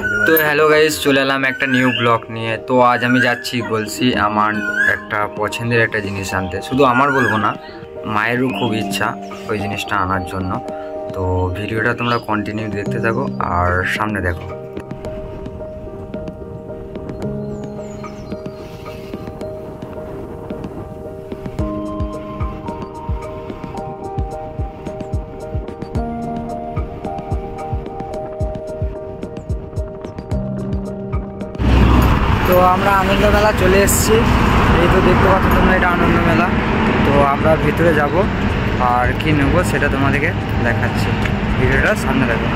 তো hello guys, চলে এলাম একটা নিউ ব্লগ নিয়ে। তো আজ আমি যাচ্ছি গলসি আমার একটা পছন্দের একটা জিনিস আনতে। শুধু আমার বলবো না, মায়েরও খুব ইচ্ছা ওই জিনিসটা আনার জন্য। তো ভিডিওটা তোমরা কন্টিনিউ দেখতে থাকো আর সামনে দেখো। তো আমরা আনন্দ মেলা চলে এসেছি। এই তো দেখতে পাচ্ছ তোমরা, এটা আনন্দ মেলা। তো আমরা ভিতরে যাব আর কি নেব সেটা তোমাদেরকে দেখাচ্ছি। ভিডিওটা সামনে দেখো।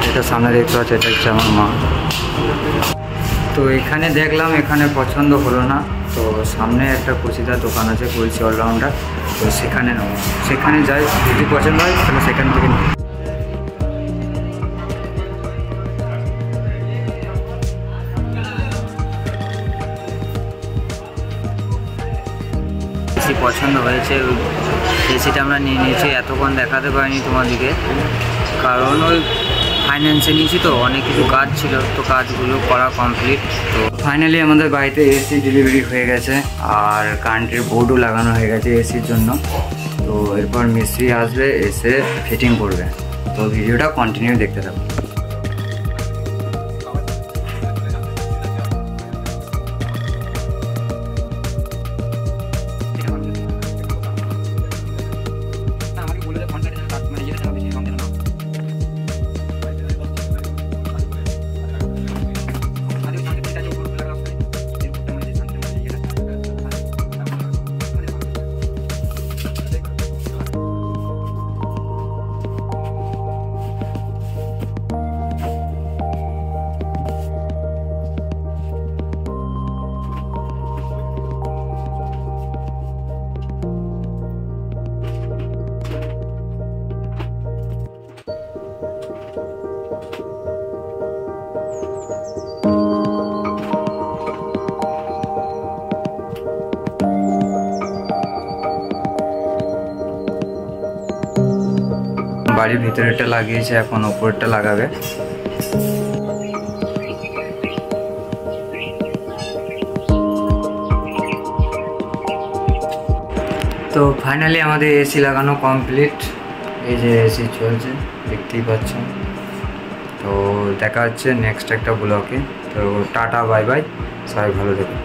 এটা সামনে দেখতে পাচ্ছ, এটা হচ্ছে আমার মা। তো এখানে দেখলাম, এখানে পছন্দ হলো না। তো সামনে একটা কুচিদার দোকান আছে, বলছি অলরাউন্ডার, তো সেখানে নেবো। সেখানে যাই, যদি পছন্দ হয় তাহলে সেখান থেকে নিই। এসি পছন্দ হয়েছে, এসিটা আমরা নিয়ে নিয়েছি। এতক্ষণ দেখাতে পারিনি তোমাদেরকে, কারণ ওই ফাইন্যান্সে নিয়েছি তো, অনেক কিছু কাজ ছিল, তো কাজগুলো করা কমপ্লিট। তো ফাইনালি আমাদের বাড়িতে এসি ডেলিভারি হয়ে গেছে আর কারেন্টের বোর্ডও লাগানো হয়ে গেছে এসির জন্য। তো এরপর মিস্ত্রি আসবে, এসে ফিটিং করবে। তো ভিডিওটা কন্টিনিউ দেখতে থাকো। বাড়ির ভিতরেরটা লাগিয়েছে, এখন উপরেরটা লাগাবে। তো ফাইনালি আমাদের এসি লাগানো কমপ্লিট। এই যে এসি চলছে, দেখতেই পাচ্ছেন। তো দেখা হচ্ছে নেক্সট একটা ব্লগে। তো টাটা, বাই বাই, সবাই ভালো থেকো।